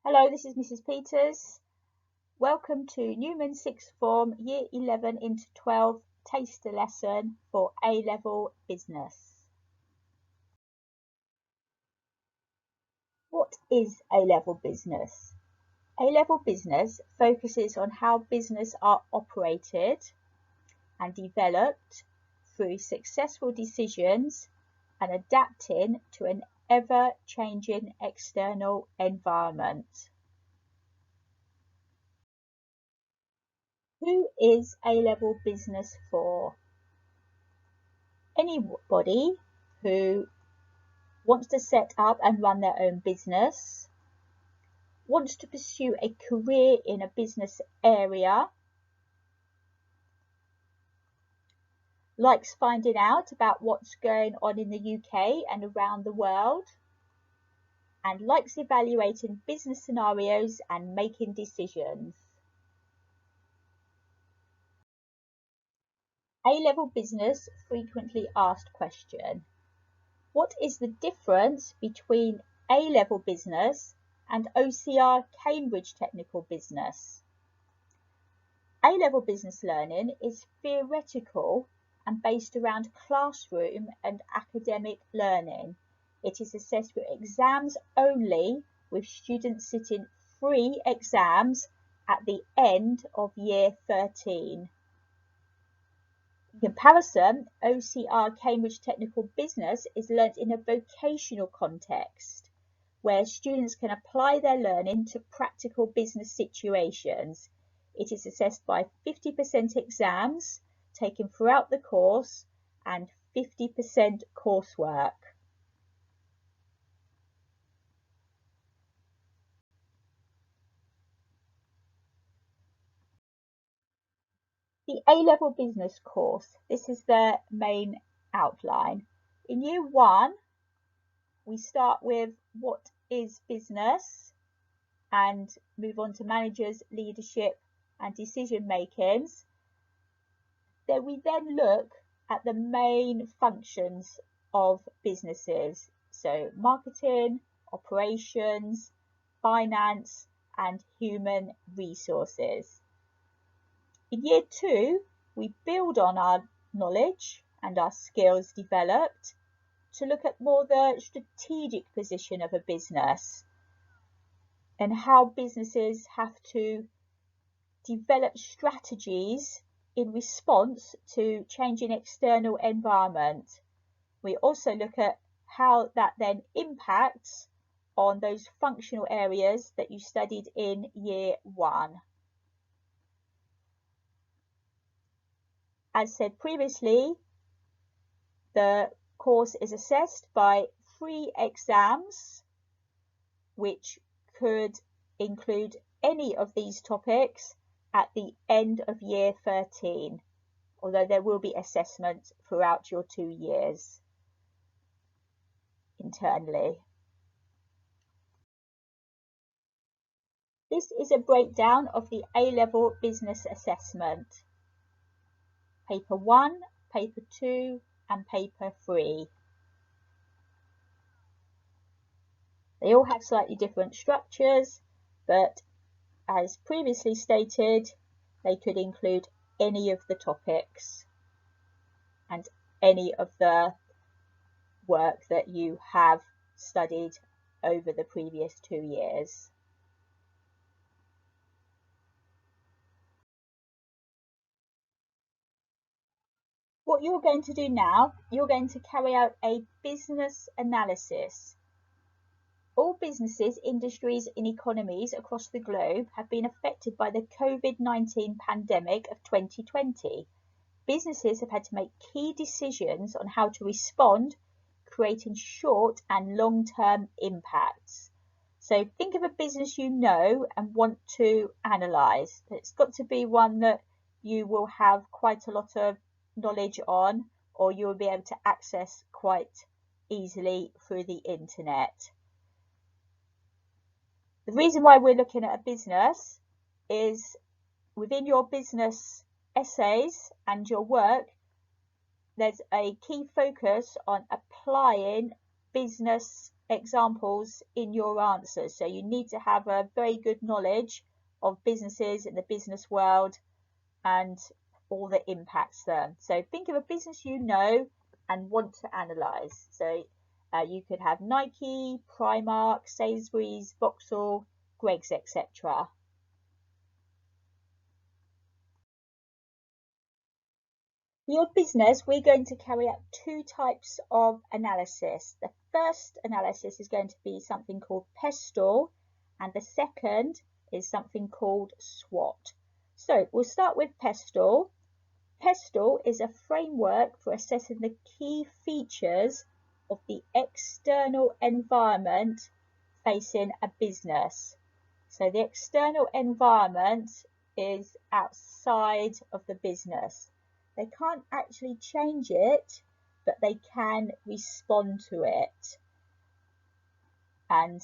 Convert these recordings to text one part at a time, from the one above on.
Hello, this is Mrs. Peters. Welcome to Newman Sixth Form Year 11 into 12 taster lesson for A-Level Business. What is A-Level Business? A-Level Business focuses on how business are operated and developed through successful decisions and adapting to an ever-changing external environment. Who is A-Level Business for? Anybody who wants to set up and run their own business, wants to pursue a career in a business area, likes finding out about what's going on in the UK and around the world, and likes evaluating business scenarios and making decisions. A-Level Business frequently asked question. What is the difference between A-Level Business and OCR Cambridge Technical Business? A-Level Business learning is theoretical and based around classroom and academic learning. It is assessed for exams only, with students sitting 3 exams at the end of Year 13. In comparison, OCR Cambridge Technical Business is learnt in a vocational context, where students can apply their learning to practical business situations. It is assessed by 50% exams taken throughout the course and 50% coursework. The A-Level Business course, this is the main outline. In Year 1, we start with what is business and move on to managers, leadership and decision makings. Then we look at the main functions of businesses, so marketing, operations, finance and human resources. In Year 2, we build on our knowledge and our skills developed to look at more the strategic position of a business and how businesses have to develop strategies in response to changing external environment. We also look at how that then impacts on those functional areas that you studied in Year 1. As said previously, the course is assessed by 3 exams, which could include any of these topics at the end of Year 13, although there will be assessment throughout your 2 years internally. This is a breakdown of the A-Level Business Assessment. Paper 1, Paper 2 and Paper 3. They all have slightly different structures, but as previously stated, they could include any of the topics and any of the work that you have studied over the previous 2 years. What you're going to do now, you're going to carry out a business analysis. All businesses, industries and economies across the globe have been affected by the COVID-19 pandemic of 2020. Businesses have had to make key decisions on how to respond, creating short and long-term impacts. So think of a business you know and want to analyse. It's got to be one that you will have quite a lot of knowledge on, or you will be able to access quite easily through the internet. The reason why we're looking at a business is within your business essays and your work, there's a key focus on applying business examples in your answers. So you need to have a very good knowledge of businesses in the business world and all that impacts them. So think of a business you know and want to analyse. So you could have Nike, Primark, Sainsbury's, Vauxhall, Greggs, etc. For your business, we're going to carry out two types of analysis. The first analysis is going to be something called PESTLE, and the second is something called SWOT. So we'll start with PESTLE. PESTLE is a framework for assessing the key features of the external environment facing a business. So the external environment is outside of the business. They can't actually change it, but they can respond to it. And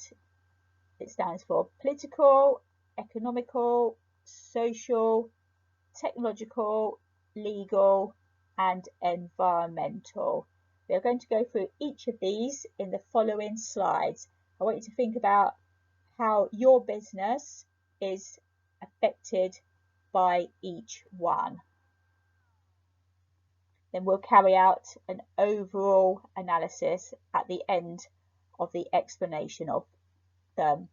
it stands for political, economical, social, technological, legal, and environmental. We are going to go through each of these in the following slides. I want you to think about how your business is affected by each one. Then we'll carry out an overall analysis at the end of the explanation of them.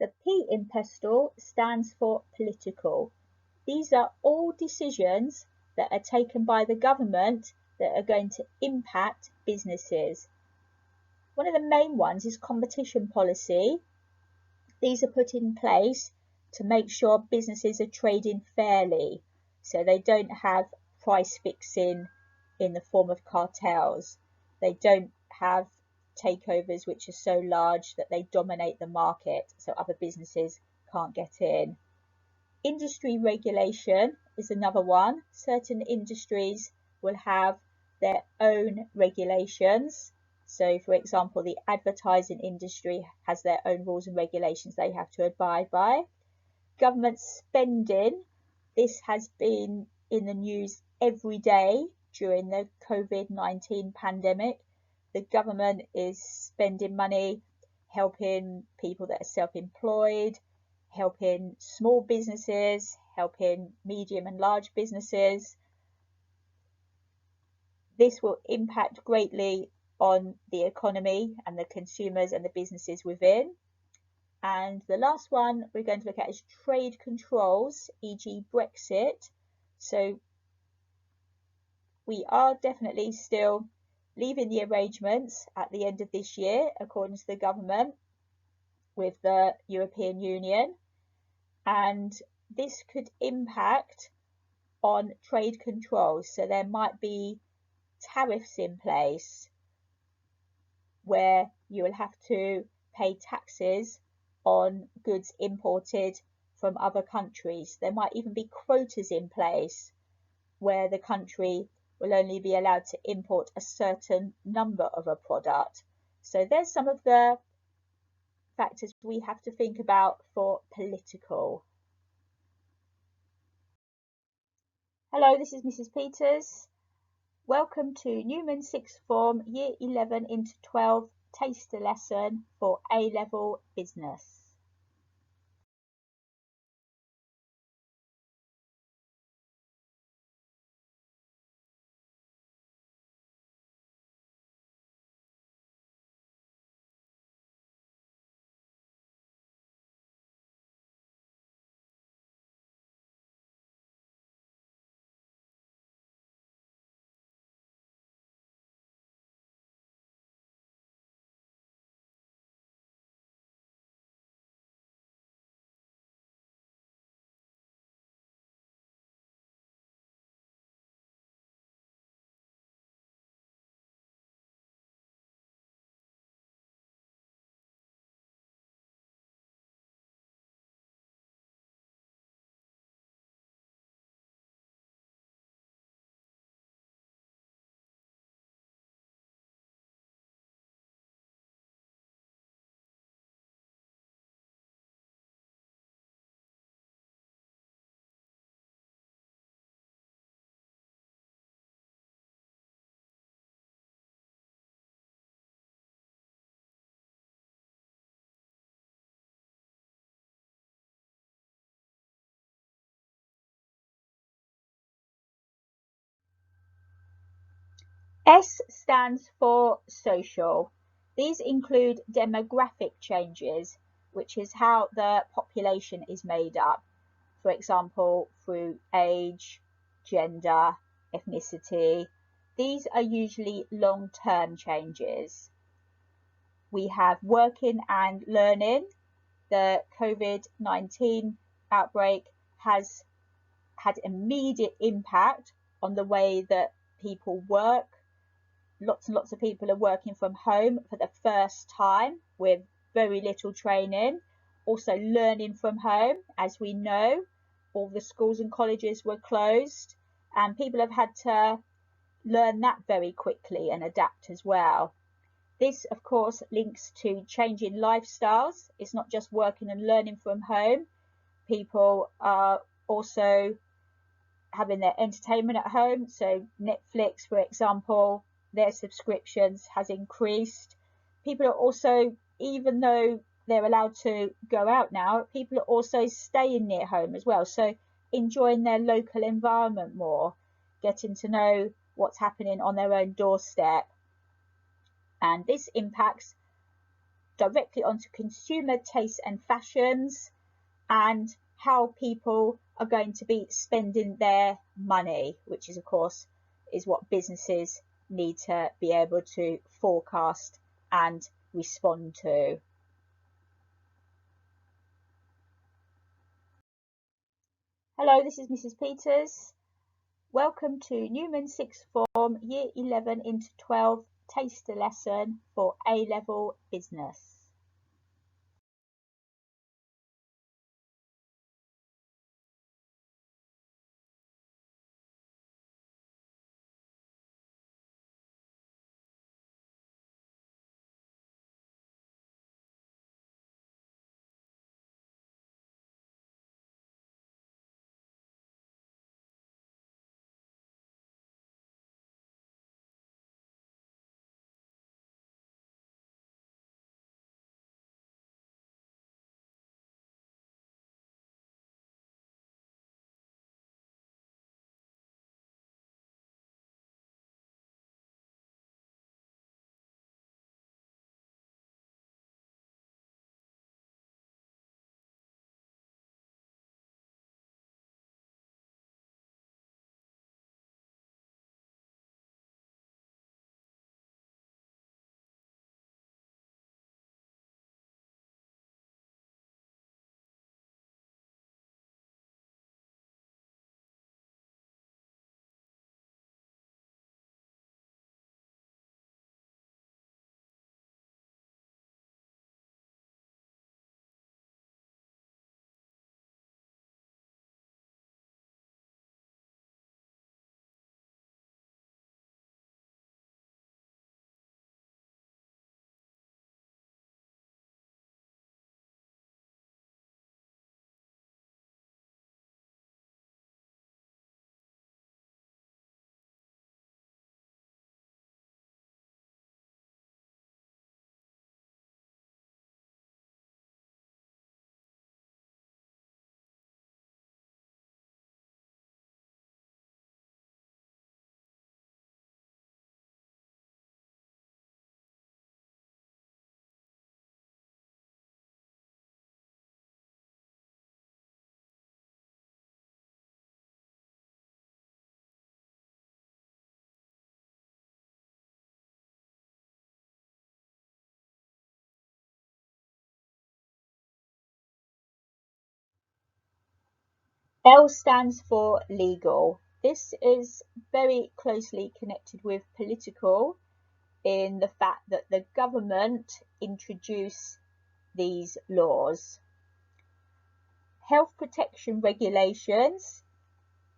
The P in PESTLE stands for political. These are all decisions that are taken by the government that are going to impact businesses. One of the main ones is competition policy. These are put in place to make sure businesses are trading fairly, so they don't have price fixing in the form of cartels. They don't have takeovers which are so large that they dominate the market, so other businesses can't get in. Industry regulation is another one. Certain industries will have their own regulations. So, for example, the advertising industry has their own rules and regulations they have to abide by. Government spending. This has been in the news every day during the COVID-19 pandemic. The government is spending money helping people that are self-employed, helping small businesses, helping medium and large businesses. This will impact greatly on the economy and the consumers and the businesses within. And the last one we're going to look at is trade controls, e.g. Brexit. So we are definitely still leaving the arrangements at the end of this year, according to the government, with the European Union. And this could impact on trade controls. So there might be tariffs in place where you will have to pay taxes on goods imported from other countries. There might even be quotas in place where the country will only be allowed to import a certain number of a product. So there's some of the factors we have to think about for political. Hello, this is Mrs. Peters. Welcome to Newman Sixth Form Year 11 into 12 taster lesson for A-level business. S stands for social. These include demographic changes, which is how the population is made up. For example, through age, gender, ethnicity. These are usually long-term changes. We have working and learning. The COVID-19 outbreak has had immediate impact on the way that people work. Lots and lots of people are working from home for the first time with very little training. Also learning from home, as we know, all the schools and colleges were closed and people have had to learn that very quickly and adapt as well. This, of course, links to changing lifestyles. It's not just working and learning from home. People are also having their entertainment at home. So Netflix, for example, their subscriptions has increased. People are also, even though they're allowed to go out now, people are also staying near home as well. So enjoying their local environment more, getting to know what's happening on their own doorstep. And this impacts directly onto consumer tastes and fashions and how people are going to be spending their money, which is, of course, is what businesses need to be able to forecast and respond to. Hello, this is Mrs. Peters. Welcome to Newman Sixth Form Year 11 into 12 taster lesson for A-level business. L stands for legal. This is very closely connected with political in the fact that the government introduce these laws. Health protection regulations.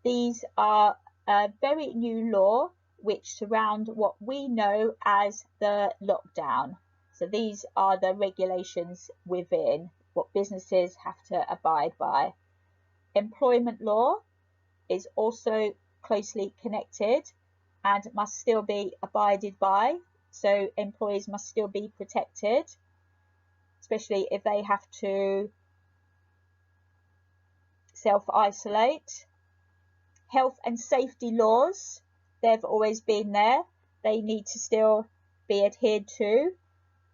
These are a very new law which surround what we know as the lockdown. So these are the regulations within what businesses have to abide by. Employment law is also closely connected and must still be abided by. So employees must still be protected, especially if they have to self-isolate. Health and safety laws, they've always been there, they need to still be adhered to.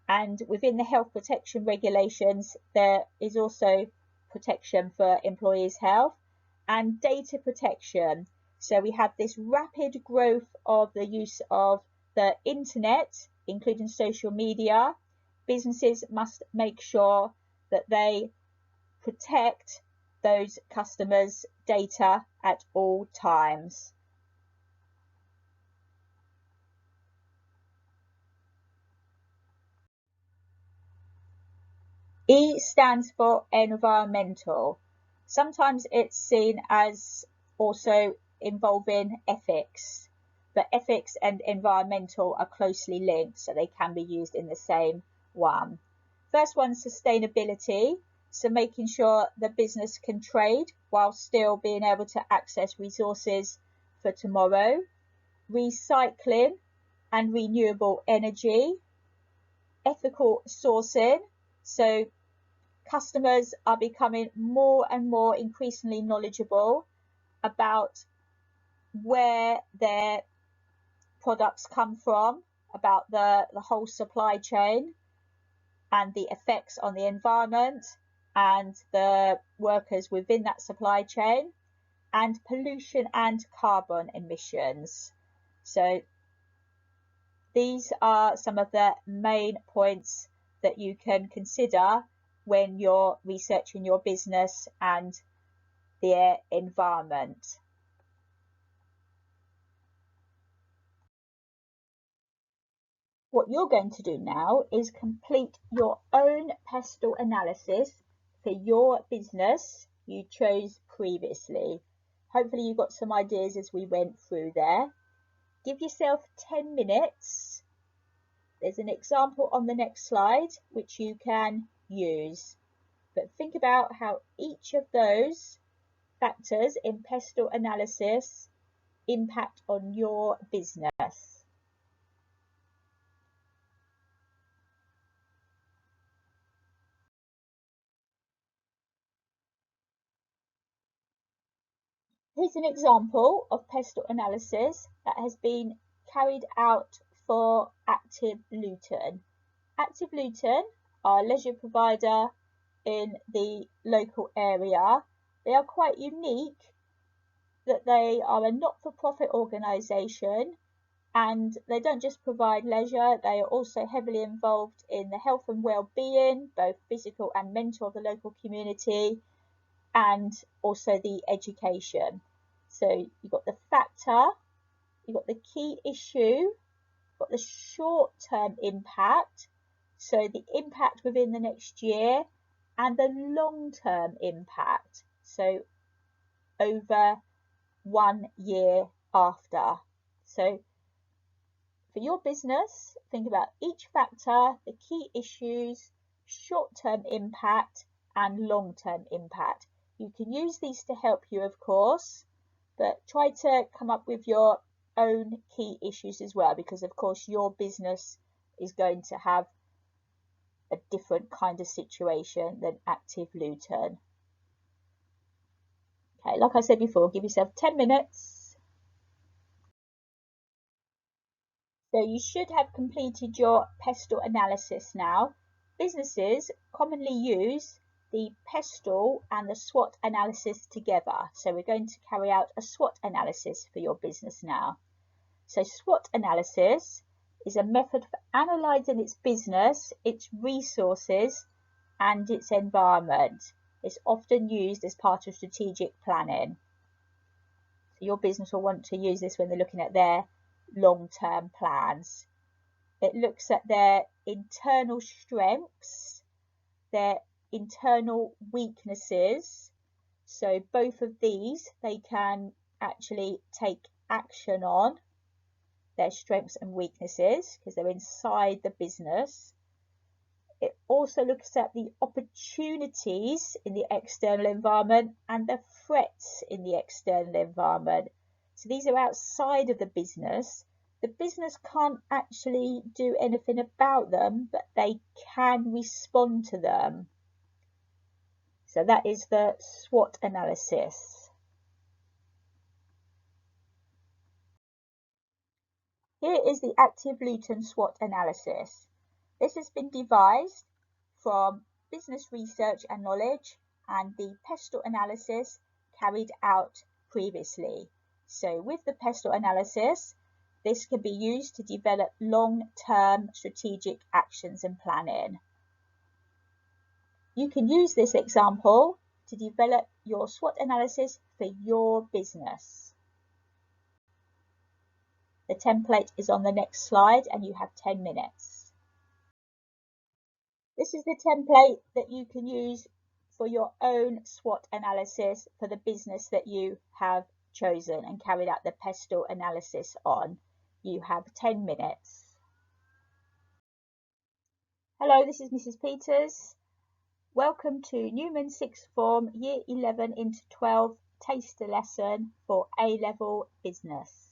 And within the health protection regulations, there is also protection for employees' health and data protection. So we have this rapid growth of the use of the internet, including social media. Businesses must make sure that they protect those customers' data at all times. E stands for environmental. Sometimes it's seen as also involving ethics, but ethics and environmental are closely linked, so they can be used in the same one. First one, sustainability. So making sure the business can trade while still being able to access resources for tomorrow. Recycling and renewable energy. Ethical sourcing. So customers are becoming more and more increasingly knowledgeable about where their products come from, about the whole supply chain and the effects on the environment and the workers within that supply chain, and pollution and carbon emissions. So these are some of the main points that you can consider when you're researching your business and their environment. What you're going to do now is complete your own PESTLE analysis for your business you chose previously. Hopefully you got some ideas as we went through there. Give yourself 10 minutes. There's an example on the next slide which you can use. But think about how each of those factors in PESTLE analysis impact on your business. Here's an example of PESTLE analysis that has been carried out for Active Luton. Active Luton are a leisure provider in the local area. They are quite unique that they are a not-for-profit organisation, and they don't just provide leisure, they are also heavily involved in the health and well-being, both physical and mental, of the local community, and also the education. So you've got the factor, you've got the key issue, you've got the short-term impact, so the impact within the next year, and the long-term impact, so over 1 year after. So for your business, think about each factor, the key issues, short-term impact and long-term impact. You can use these to help you, of course, but try to come up with your own key issues as well, because of course your business is going to have a different kind of situation than Active Luton. Okay, like I said before, give yourself 10 minutes. So you should have completed your PESTLE analysis now. Businesses commonly use the PESTLE and the SWOT analysis together. So we're going to carry out a SWOT analysis for your business now. So SWOT analysis is a method for analysing its business, its resources and its environment. It's often used as part of strategic planning. So your business will want to use this when they're looking at their long-term plans. It looks at their internal strengths, their internal weaknesses. So both of these they can actually take action on, their strengths and weaknesses, because they're inside the business. It also looks at the opportunities in the external environment and the threats in the external environment. So these are outside of the business. The business can't actually do anything about them, but they can respond to them. So that is the SWOT analysis. Here is the active Luton SWOT analysis. This has been devised from business research and knowledge and the PESTLE analysis carried out previously. So with the PESTLE analysis, this can be used to develop long-term strategic actions and planning. You can use this example to develop your SWOT analysis for your business. The template is on the next slide and you have 10 minutes. This is the template that you can use for your own SWOT analysis for the business that you have chosen and carried out the PESTLE analysis on. You have 10 minutes. Hello, this is Mrs. Peters. Welcome to Newman Sixth Form Year 11 into 12 taster lesson for A-Level Business.